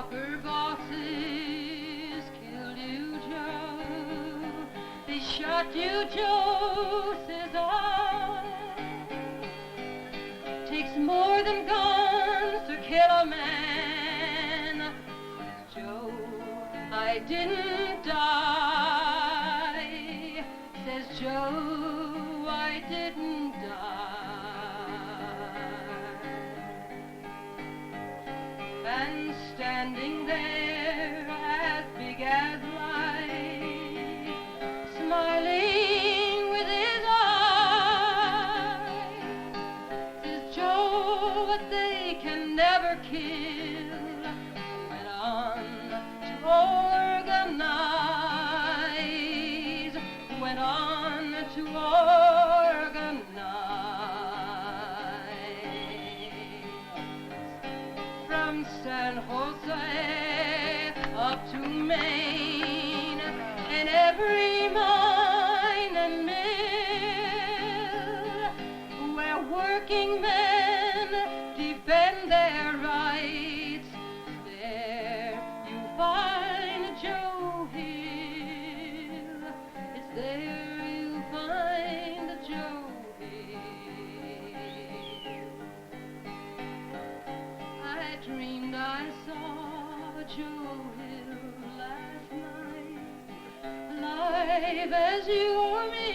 pauper bosses killed you, Joe. They shot you, Joe, Cesar. Takes more than guns to kill a man. Joe, I didn't die. Says Joe, I didn't die. And standing there as big as life, smiling with his eyes, says Joe, what they can never kill, went on to organize, went on to organize. From San Jose up to Maine, and every mine and mill, where working men defend their rights, there you find Joe Hill. It's there you find Joe Hill. I dreamed I saw Joe Hill last night, alive as you or me.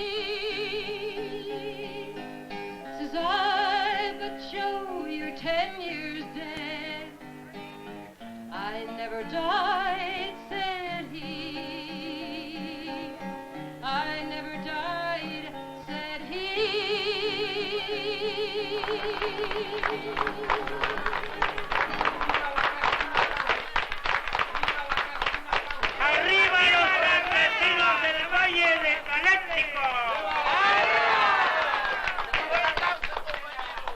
Says I, but Joe, you're 10 years dead. I never died, said he. I never died, said he. ¡Arriba los campesinos del Valle del Galáctico!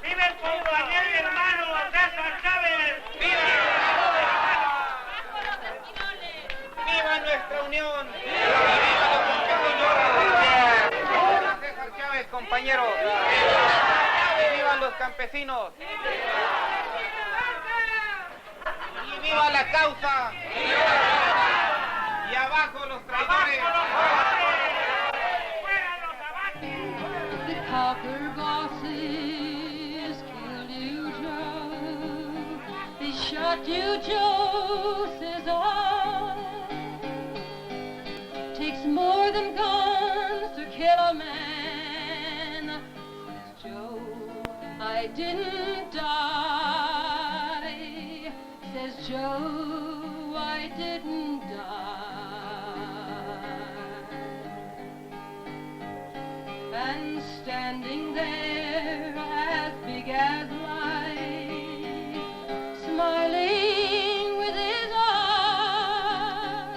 ¡Viva el compañero y hermano Cesar Chavez! ¡Viva! ¡Viva nuestra unión! ¡Viva los campesinos! ¡Viva Cesar Chavez, compañero! ¡Y vivan los campesinos! ¡Y viva la causa! ¡Y abajo los traidores! The pauper bosses killed you, Joe. They shot you, Joe, Cesar. Takes more than guns to kill a man. Joe, I didn't die. Says Joe, I didn't die. And standing there as big as life, smiling with his eyes,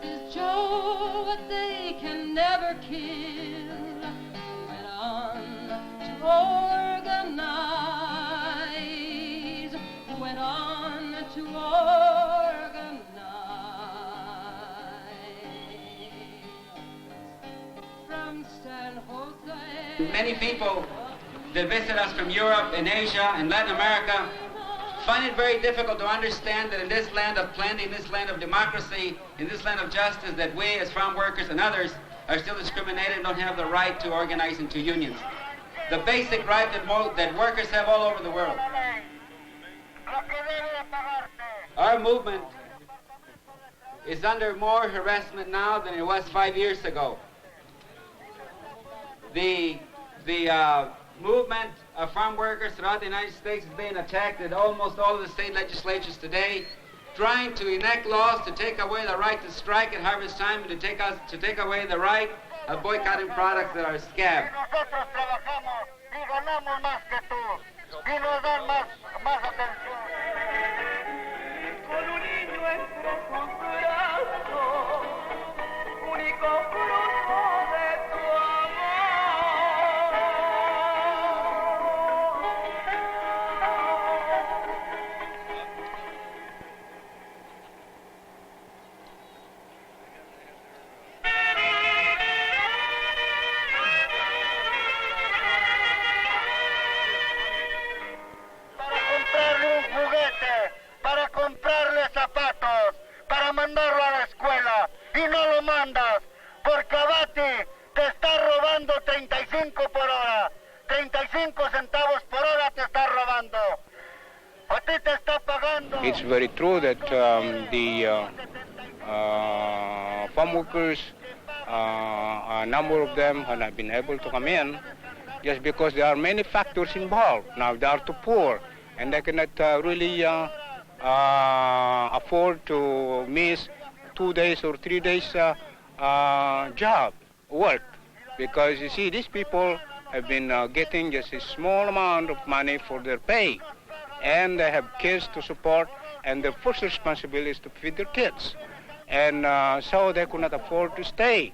says Joe, what they can never kill, went on to organize, went on to organize. From San Jose. Many people that visit us from Europe and Asia and Latin America find it very difficult to understand that in this land of plenty, in this land of democracy, in this land of justice, that we as farm workers and others are still discriminated and don't have the right to organize into unions. The basic right that workers have all over the world. Our movement is under more harassment now than it was 5 years ago. The movement of farm workers throughout the United States is being attacked at almost all of the state legislatures today, trying to enact laws to take away the right to strike at harvest time and to take away the right of boycotting products that are scabbed. Nosotros trabajamos y ganamos más que tú y nos dan más atención. Con un niño entre sus brazos, único fruto de tu Para comprarle un juguete, para comprar porque Abati te está robando 35 por hora. 35 centavos por hora te está robando. A ti te está pagando. It's very true that the farm workers, a number of them have not been able to come in just because there are many factors involved. Now they are too poor and they cannot really afford to miss 2 days or 3 days job, work. Because you see, these people have been getting just a small amount of money for their pay. And they have kids to support, and their first responsibility is to feed their kids. And so they could not afford to stay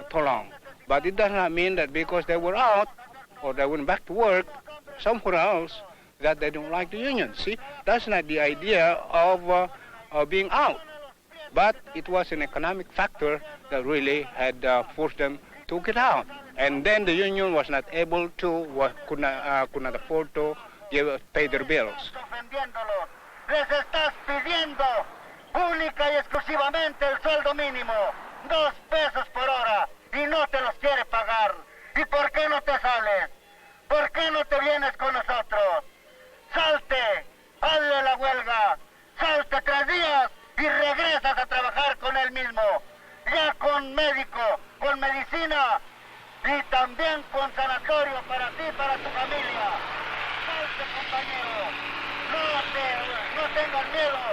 too long. But it does not mean that because they were out or they went back to work somewhere else that they don't like the union. See, that's not the idea of being out. But it was an economic factor that really had forced them to get out. And then the union was not able to, could not afford to pay their bills. Les estás pidiendo única y exclusivamente el sueldo mínimo, 2 pesos por hora, y no te los quiere pagar. ¿Y por qué no te sales? ¿Por qué no te vienes con nosotros? Salte, hazle la huelga, salte 3 días y regresas a trabajar con él mismo, ya con médico, con medicina y también con sanatorio para ti y para tu familia. Salte, compañero, no tengas miedo,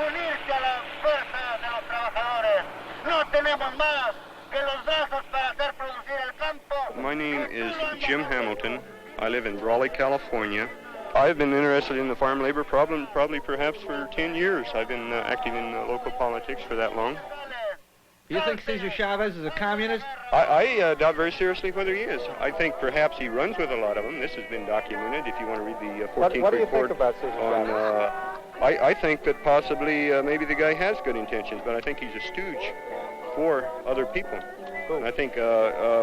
unirte a la fuerza de los trabajadores. No tenemos más que los brazos para hacer producir el campo. My name is Jim Hamilton. I live in Raleigh, California. I've been interested in the farm labor problem probably perhaps for 10 years. I've been active in local politics for that long. You think Cesar Chavez is a communist? I doubt very seriously whether he is. I think perhaps he runs with a lot of them. This has been documented. If you want to read the 14th what do you report think about Cesar Chavez? I think that possibly maybe the guy has good intentions, but I think he's a stooge for other people. Cool. I think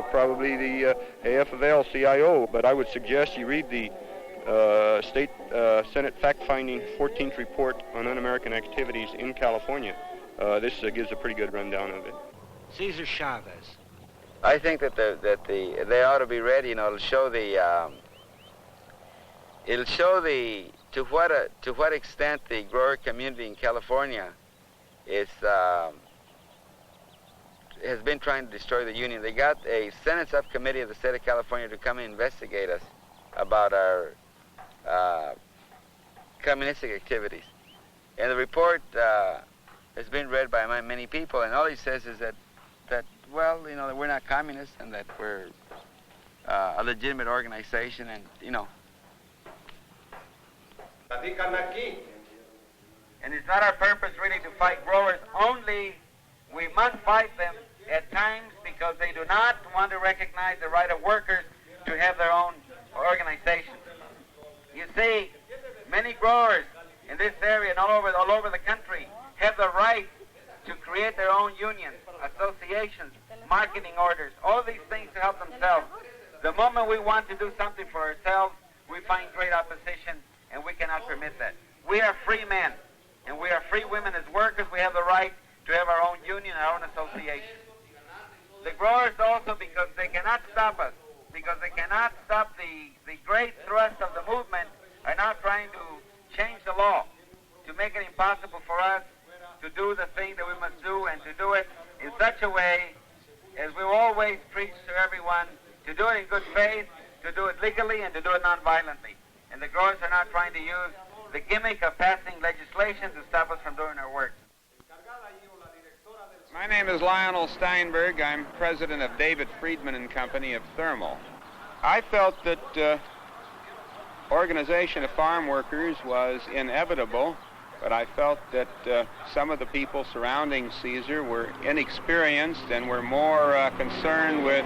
probably the AFL-CIO, but I would suggest you read the State Senate fact-finding 14th report on un-American activities in California. This gives a pretty good rundown of it. Cesar Chavez. I think that they ought to be ready. You know, it'll show the to what extent the grower community in California is has been trying to destroy the union. They got a Senate subcommittee of the state of California to come and investigate us about our communistic activities, and the report has been read by many people, and all he says is that well, you know, that we're not communists and that we're a legitimate organization, and you know. And it's not our purpose really to fight growers. Only we must fight them at times because they do not want to recognize the right of workers to have their own organization. You see, many growers in this area and all over the country have the right to create their own unions, associations, marketing orders, all these things to help themselves. The moment we want to do something for ourselves, we find great opposition, and we cannot permit that. We are free men, and we are free women as workers. We have the right to have our own union, our own association. The growers also, because they cannot stop us, because they cannot stop the great thrust of the movement, are now trying to change the law to make it impossible for us to do the thing that we must do, and to do it in such a way as we always preach to everyone, to do it in good faith, to do it legally, and to do it nonviolently. And the growers are not trying to use the gimmick of passing legislation to stop us from doing our work. My name is Lionel Steinberg. I'm president of David Friedman and Company of Thermal. I felt that organization of farm workers was inevitable, but I felt that some of the people surrounding Cesar were inexperienced and were more concerned with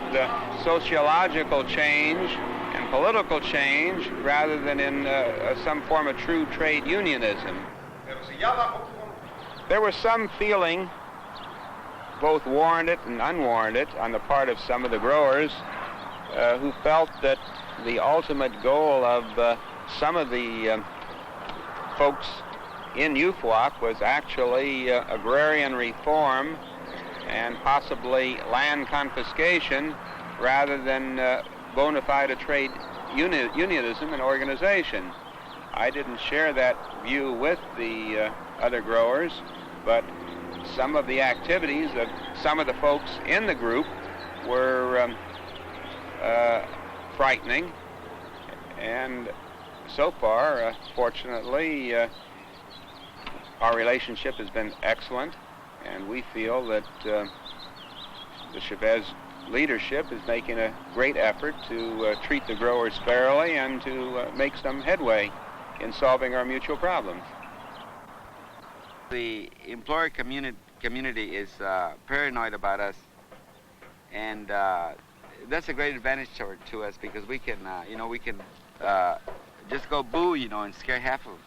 sociological change and political change rather than in some form of true trade unionism. There was some feeling, both warranted and unwarranted, on the part of some of the growers who felt that the ultimate goal of some of the folks in UFWOC was actually agrarian reform and possibly land confiscation rather than bona fide trade unionism and organization. I didn't share that view with the other growers, but some of the activities of some of the folks in the group were frightening, and so far, fortunately, our relationship has been excellent, and we feel that the Chavez leadership is making a great effort to treat the growers fairly and to make some headway in solving our mutual problems. The employer community is paranoid about us, and that's a great advantage to us, because we can, just go boo, and scare half of them.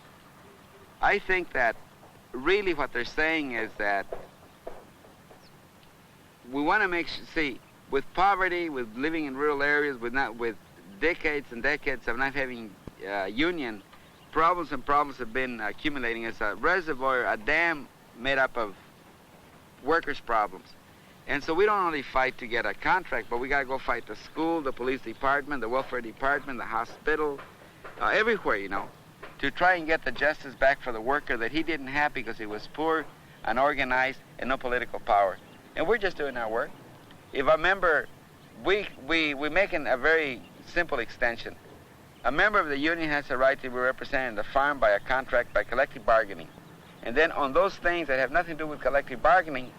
I think that really what they're saying is that we want to see, with poverty, with living in rural areas, with decades and decades of not having union, problems have been accumulating as a reservoir, a dam made up of workers' problems. And so we don't only fight to get a contract, but we got to go fight the school, the police department, the welfare department, the hospital, everywhere, to try and get the justice back for the worker that he didn't have because he was poor, unorganized, and no political power. And we're just doing our work. If a member, we're making a very simple extension. A member of the union has a right to be represented in the farm by a contract, by collective bargaining. And then on those things that have nothing to do with collective bargaining,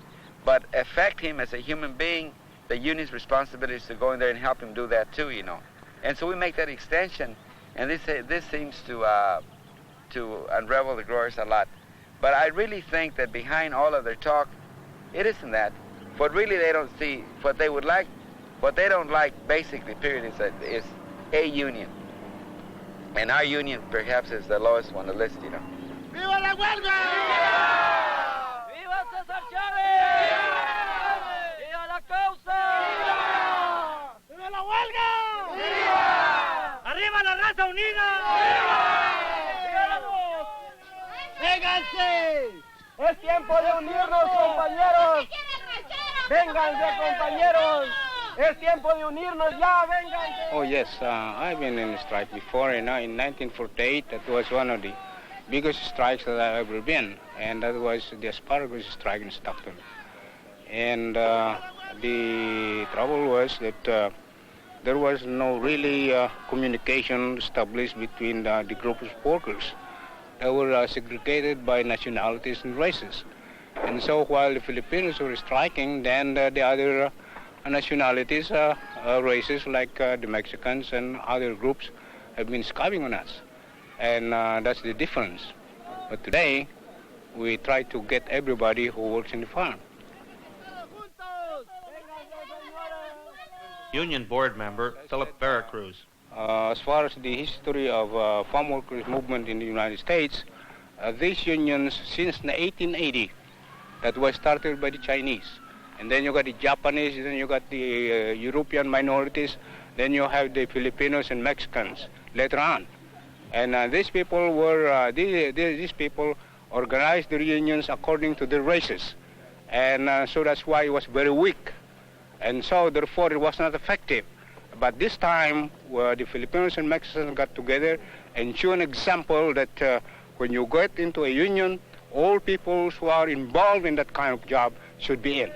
but affect him as a human being, the union's responsibility is to go in there and help him do that too, And so we make that extension, and this seems to unravel the growers a lot. But I really think that behind all of their talk, it isn't that. What really they don't see, what they would like, what they don't like, basically, period, is a union. And our union, perhaps, is the lowest one on the list, ¡Viva la huelga! ¡Viva Cesar Chavez! ¡Viva la causa! ¡Viva la huelga! ¡Viva! ¡Arriba la raza unida! ¡Viva la voz! ¡Vénganse! ¡Es tiempo de unirnos, compañeros! ¡Vénganse, compañeros! ¡Es tiempo de unirnos ya! ¡Vénganse! Oh, yes, I've been in a strike before, in 1948, that was one of the biggest strikes that I've ever been, and that was the asparagus strike in Stockton. And the trouble was that there was no really communication established between the group of workers. They were segregated by nationalities and races. And so while the Filipinos were striking, then the other nationalities, races like the Mexicans and other groups have been scoffing on us. And that's the difference. But today, we try to get everybody who works in the farm. Union board member Philip Veracruz. As far as the history of farm workers movement in the United States, these unions since 1880, that was started by the Chinese. And then you got the Japanese, then you got the European minorities, then you have the Filipinos and Mexicans later on. And these people were, these people organized the unions according to their races. And so that's why it was very weak. And so therefore it was not effective. But this time, the Filipinos and Mexicans got together and show an example that when you get into a union, all people who are involved in that kind of job should be in.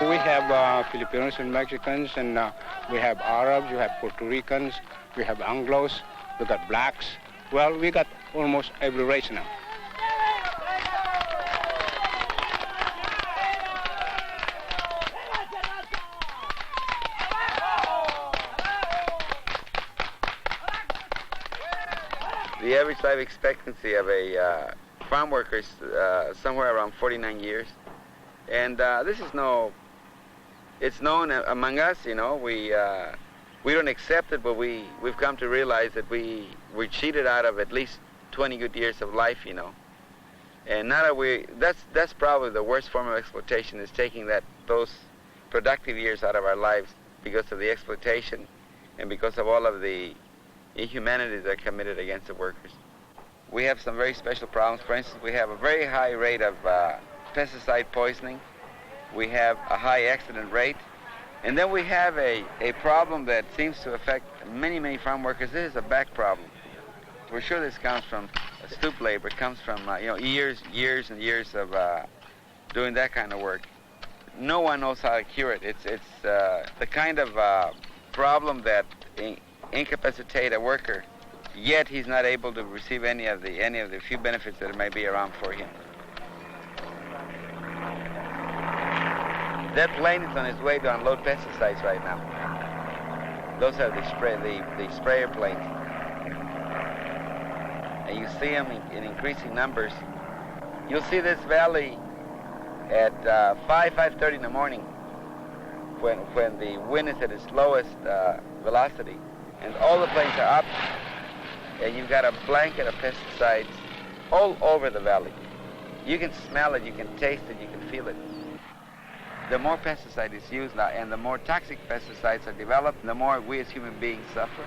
We have Filipinos and Mexicans, and we have Arabs, we have Puerto Ricans, we have Anglos, we got blacks. Well, we got almost every race now. The average life expectancy of a farm worker is somewhere around 49 years. And this is it's known among us, we don't accept it, but we've come to realize that we're cheated out of at least 20 good years of life, And now that that's probably the worst form of exploitation, is taking those productive years out of our lives because of the exploitation and because of all of the inhumanities that are committed against the workers. We have some very special problems. For instance, we have a very high rate of pesticide poisoning. We have a high accident rate. And then we have a problem that seems to affect many, many farm workers. This is a back problem. We're sure this comes from stoop labor. It comes from years and years of doing that kind of work. No one knows how to cure it. It's the kind of problem that incapacitate a worker, yet he's not able to receive any of the few benefits that may be around for him. That plane is on its way to unload pesticides right now. Those are the sprayer planes. And you see them in increasing numbers. You'll see this valley at 5:30 in the morning when the wind is at its lowest velocity. And all the planes are up, and you've got a blanket of pesticides all over the valley. You can smell it, you can taste it, you can feel it. The more pesticide is used now, and the more toxic pesticides are developed, the more we as human beings suffer.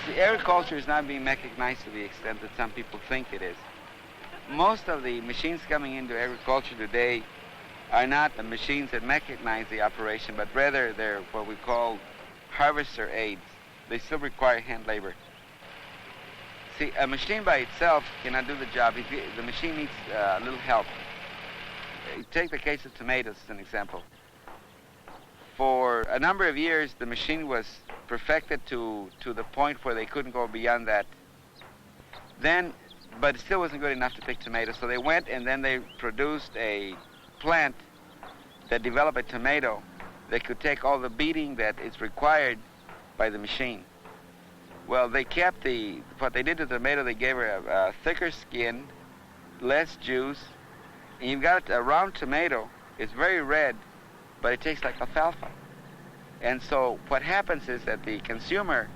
See, agriculture is not being mechanized to the extent that some people think it is. Most of the machines coming into agriculture today are not the machines that mechanize the operation, but rather they're what we call harvester aids. They still require hand labor. See, a machine by itself cannot do the job. The machine needs a little help. Take the case of tomatoes as an example. For a number of years, the machine was perfected to the point where they couldn't go beyond that. But it still wasn't good enough to pick tomatoes, so they went and then they produced a plant that developed a tomato that could take all the beating that is required by the machine. Well, they kept what they did to the tomato, they gave her a thicker skin, less juice, and you've got a round tomato. It's very red, but it tastes like alfalfa. And so what happens is that the consumer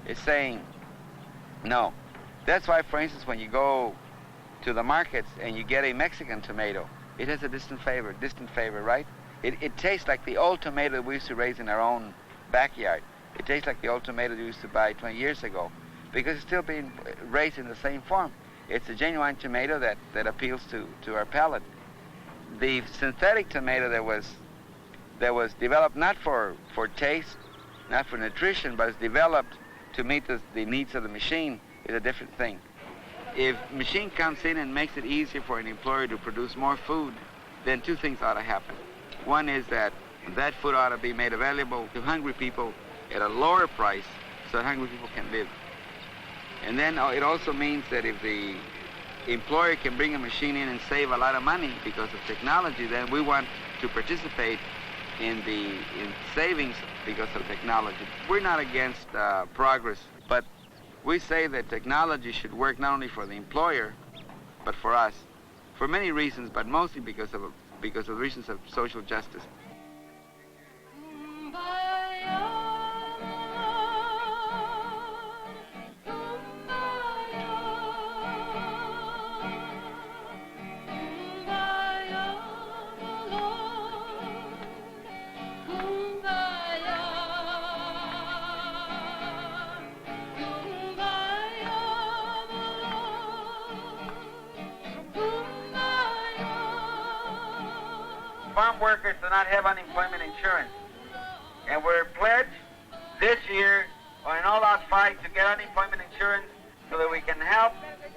is saying, no. That's why, for instance, when you go to the markets and you get a Mexican tomato, it has a distant flavor, right? It tastes like the old tomato we used to raise in our own backyard. It tastes like the old tomato we used to buy 20 years ago because it's still being raised in the same form. It's a genuine tomato that appeals to our palate. The synthetic tomato that was developed not for taste, not for nutrition, but is developed to meet the needs of the machine is a different thing. If machine comes in and makes it easier for an employer to produce more food, then two things ought to happen. One is that food ought to be made available to hungry people at a lower price so that hungry people can live. And then it also means that if the employer can bring a machine in and save a lot of money because of technology, then we want to participate in savings because of technology. We're not against progress, but we say that technology should work not only for the employer, but for us, for many reasons, but mostly because of reasons of social justice. Farm workers do not have unemployment insurance. And we're pledged this year on an all-out fight to get unemployment insurance so that we can help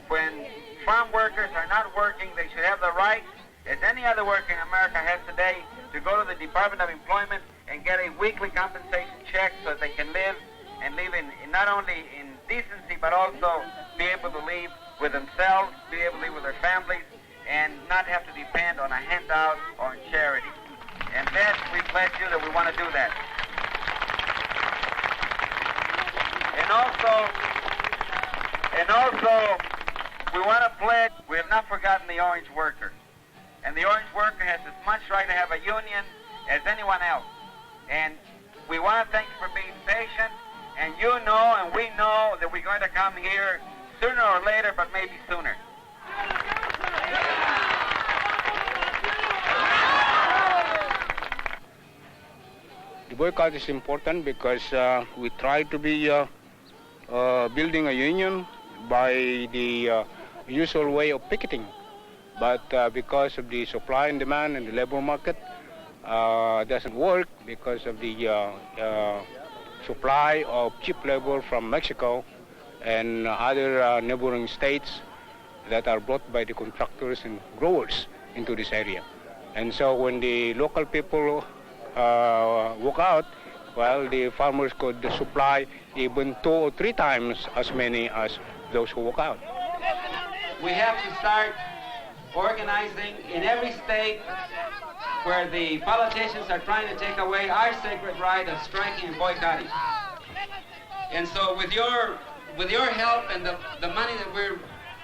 when farm workers are not working. They should have the right, as any other worker in America has today, to go to the Department of Employment and get a weekly compensation check so that they can live and live in not only in decency, but also be able to live with themselves, be able to live with their families, and not have to depend on a handout or in charity. And that, we pledge you that we want to do that. And also, we want to pledge, we have not forgotten the orange worker. And the orange worker has as much right to have a union as anyone else. And we want to thank you for being patient, and you know and we know that we're going to come here sooner or later, but maybe sooner. The boycott is important because we try to be building a union by the usual way of picketing. But because of the supply and demand in the labor market, doesn't work because of the supply of cheap labor from Mexico and other neighboring states that are brought by the contractors and growers into this area. And so when the local people walk out, well, the farmers could supply even 2 or 3 times as many as those who walk out. We have to start organizing in every state where the politicians are trying to take away our sacred right of striking and boycotting. And so with your help and the money that we're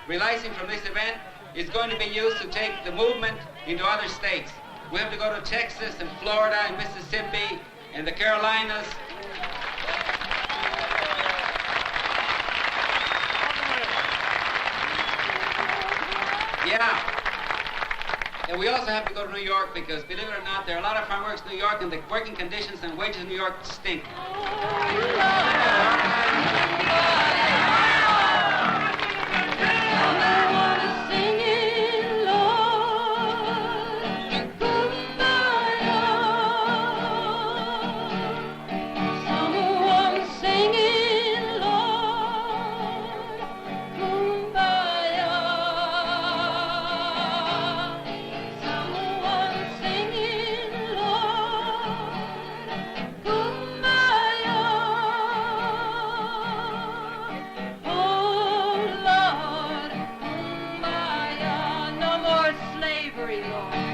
realizing from this event is going to be used to take the movement into other states. We have to go to Texas and Florida and Mississippi and the Carolinas. Yeah. And we also have to go to New York because, believe it or not, there are a lot of farm workers in New York and the working conditions and wages in New York stink. Slavery, Lord.